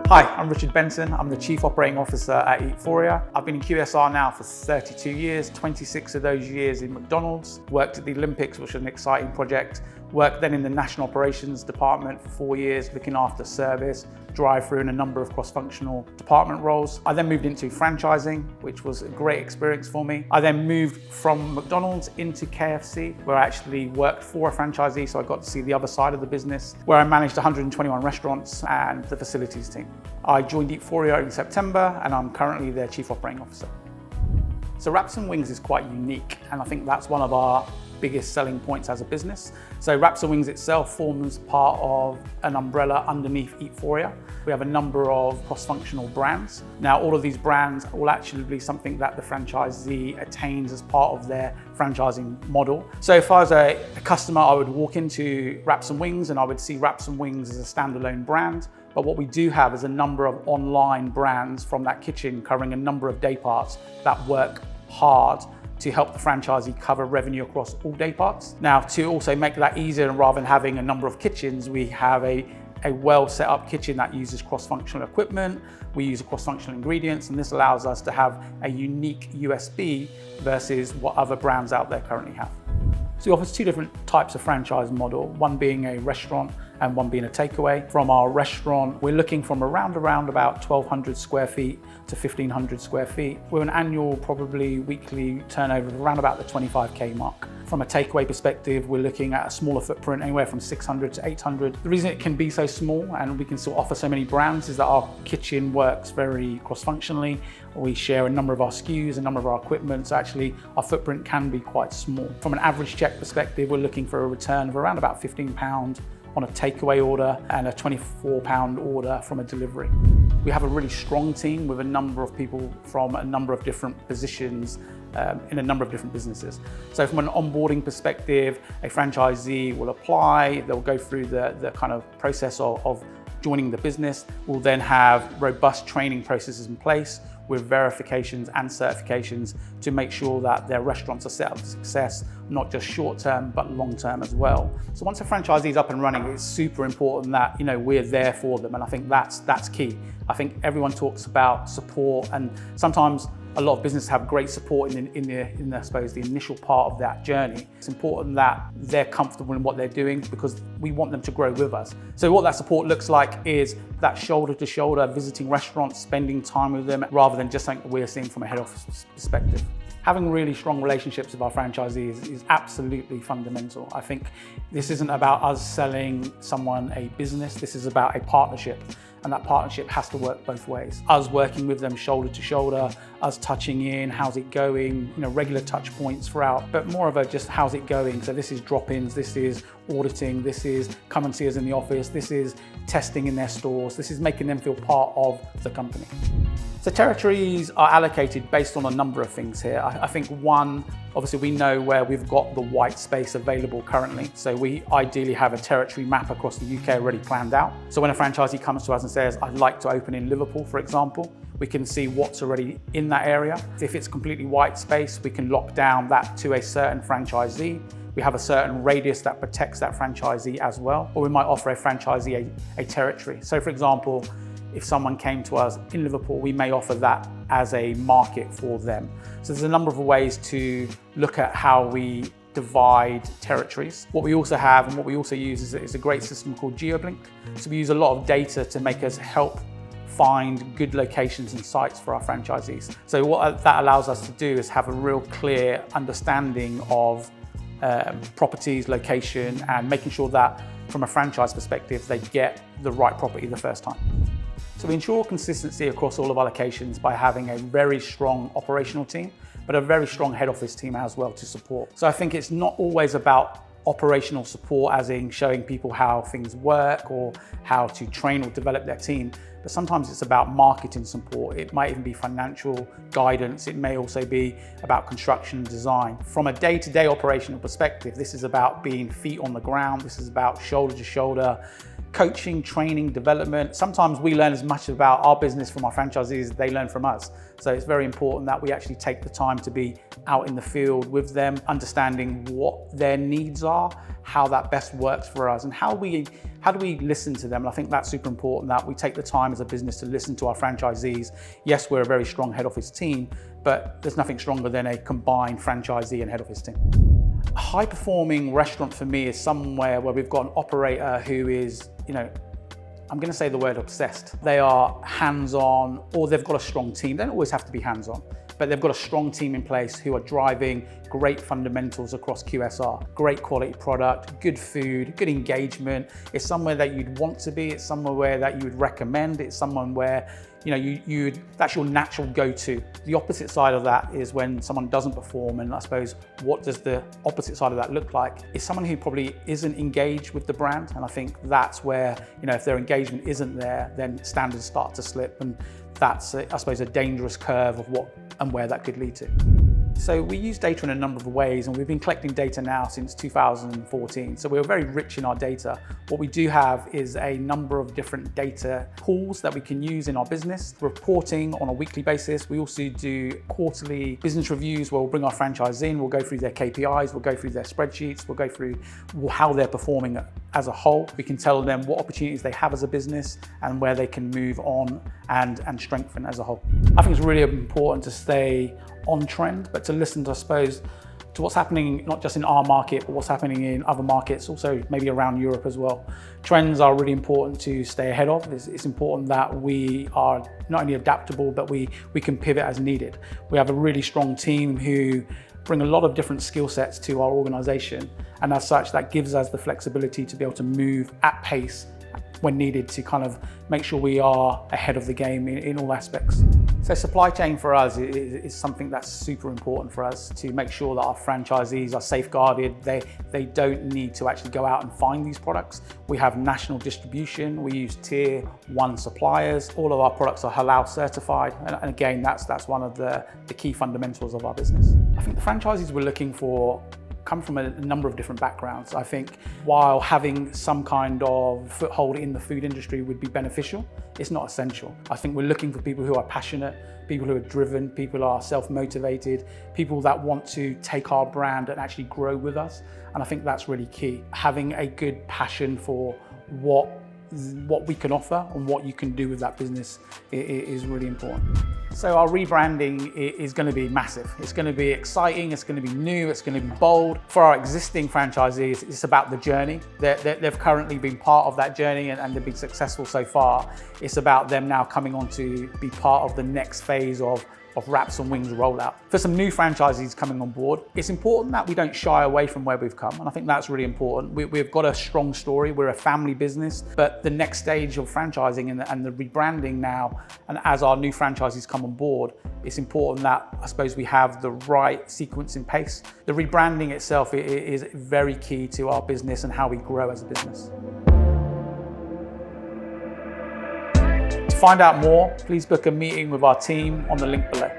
Hi, I'm Richard Benton. I'm the Chief Operating Officer at Eatphoria. I've been in QSR now for 32 years, 26 of those years in McDonald's. Worked at the Olympics, which was an exciting project. Worked then in the National Operations Department for 4 years, looking after service, drive-through and a number of cross-functional department roles. I then moved into franchising, which was a great experience for me. I then moved from McDonald's into KFC, where I actually worked for a franchisee, so I got to see the other side of the business, where I managed 121 restaurants and the facilities team. I joined Eatphoria in September, and I'm currently their Chief Operating Officer. So Wraps and Wings is quite unique, and I think that's one of our biggest selling points as a business. So Wraps and Wings itself forms part of an umbrella underneath Eatphoria. We have a number of cross-functional brands. Now, all of these brands will actually be something that the franchisee attains as part of their franchising model. So if I was a customer, I would walk into Wraps and Wings and I would see Wraps and Wings as a standalone brand. But what we do have is a number of online brands from that kitchen covering a number of day parts that work hard to help the franchisee cover revenue across all day parts. Now, to also make that easier, and rather than having a number of kitchens, we have a well set up kitchen that uses cross-functional equipment. We use cross-functional ingredients, and this allows us to have a unique USP versus what other brands out there currently have. So we offer two different types of franchise model, one being a restaurant and one being a takeaway. From our restaurant, we're looking from around about 1,200 square feet to 1,500 square feet, with an annual, probably weekly turnover of around about the 25K mark. From a takeaway perspective, we're looking at a smaller footprint, anywhere from 600 to 800. The reason it can be so small and we can still offer so many brands is that our kitchen works very cross-functionally. We share a number of our SKUs, a number of our equipment, so actually our footprint can be quite small. From an average check perspective, we're looking for a return of around about £15 on a takeaway order and a £24 order from a delivery. We have a really strong team with a number of people from a number of different positions in a number of different businesses. So from an onboarding perspective, a franchisee will apply, they'll go through the kind of process of joining the business. We'll then have robust training processes in place with verifications and certifications to make sure that their restaurants are set up for success, not just short term, but long term as well. So once a franchisee is up and running, it's super important that we're there for them, and I think that's key. I think everyone talks about support, and sometimes a lot of businesses have great support in I suppose, the initial part of that journey. It's important that they're comfortable in what they're doing because we want them to grow with us. So what that support looks like is that shoulder to shoulder, visiting restaurants, spending time with them, rather than just something we're seeing from a head office perspective. Having really strong relationships with our franchisees is absolutely fundamental. I think this isn't about us selling someone a business, this is about a partnership. And that partnership has to work both ways. Us working with them shoulder to shoulder, us touching in, how's it going, regular touch points throughout, but more of a just how's it going. So this is drop-ins, this is auditing, this is come and see us in the office, this is testing in their stores, this is making them feel part of the company. So territories are allocated based on a number of things here. I think one, obviously we know where we've got the white space available currently. So we ideally have a territory map across the UK already planned out. So when a franchisee comes to us and says, I'd like to open in Liverpool, for example, we can see what's already in that area. If it's completely white space, we can lock down that to a certain franchisee. We have a certain radius that protects that franchisee as well. Or we might offer a franchisee a territory. So for example, if someone came to us in Liverpool, we may offer that as a market for them. So there's a number of ways to look at how we divide territories. What we also have and what we also use is a great system called GeoBlink. So we use a lot of data to make us help find good locations and sites for our franchisees. So what that allows us to do is have a real clear understanding of properties, location, and making sure that from a franchise perspective, they get the right property the first time. So we ensure consistency across all of our locations by having a very strong operational team, but a very strong head office team as well to support. So I think it's not always about operational support, as in showing people how things work or how to train or develop their team, but sometimes it's about marketing support. It might even be financial guidance. It may also be about construction and design. From a day-to-day operational perspective, this is about being feet on the ground. This is about shoulder to shoulder, coaching, training, development. Sometimes we learn as much about our business from our franchisees as they learn from us. So it's very important that we actually take the time to be out in the field with them, understanding what their needs are, how that best works for us, and how do we listen to them. And I think that's super important, that we take the time as a business to listen to our franchisees. Yes, we're a very strong head office team, but there's nothing stronger than a combined franchisee and head office team. A high-performing restaurant for me is somewhere where we've got an operator who is, I'm going to say the word obsessed. They are hands-on, or they've got a strong team. They don't always have to be hands-on, but they've got a strong team in place who are driving great fundamentals across QSR, great quality product, good food, good engagement. It's somewhere that you'd want to be. It's somewhere that you would recommend. It's someone where that's your natural go-to. The opposite side of that is when someone doesn't perform, and I suppose what does the opposite side of that look like? Is someone who probably isn't engaged with the brand, and I think that's where, if their engagement isn't there, then standards start to slip, and that's, I suppose, a dangerous curve of what and where that could lead to. So we use data in a number of ways, and we've been collecting data now since 2014. So we're very rich in our data. What we do have is a number of different data pools that we can use in our business, reporting on a weekly basis. We also do quarterly business reviews where we'll bring our franchise in, we'll go through their KPIs, we'll go through their spreadsheets, we'll go through how they're performing as a whole. We can tell them what opportunities they have as a business and where they can move on and strengthen as a whole. I think it's really important to stay on trend, but to listen to, I suppose, to what's happening not just in our market, but what's happening in other markets, also maybe around Europe as well. Trends are really important to stay ahead of. It's important that we are not only adaptable, but we can pivot as needed. We have a really strong team who bring a lot of different skill sets to our organization, and as such, that gives us the flexibility to be able to move at pace when needed to kind of make sure we are ahead of the game in all aspects. So supply chain for us is something that's super important for us, to make sure that our franchisees are safeguarded. They don't need to actually go out and find these products. We have national distribution. We use tier 1 suppliers. All of our products are halal certified. And again, that's one of the key fundamentals of our business. I think the franchisees we're looking for come from a number of different backgrounds. I think while having some kind of foothold in the food industry would be beneficial, it's not essential. I think we're looking for people who are passionate, people who are driven, people who are self-motivated, people that want to take our brand and actually grow with us. And I think that's really key. Having a good passion for what we can offer and what you can do with that business is really important. So our rebranding is going to be massive. It's going to be exciting, it's going to be new, it's going to be bold. For our existing franchisees, it's about the journey. They've currently been part of that journey and they've been successful so far. It's about them now coming on to be part of the next phase of wraps and wings rollout. For some new franchisees coming on board, it's important that we don't shy away from where we've come, and I think that's really important. We've got a strong story, we're a family business, but the next stage of franchising and the rebranding now, and as our new franchisees come on board, it's important that, I suppose, we have the right sequence in pace. The rebranding itself is very key to our business and how we grow as a business. To find out more, please book a meeting with our team on the link below.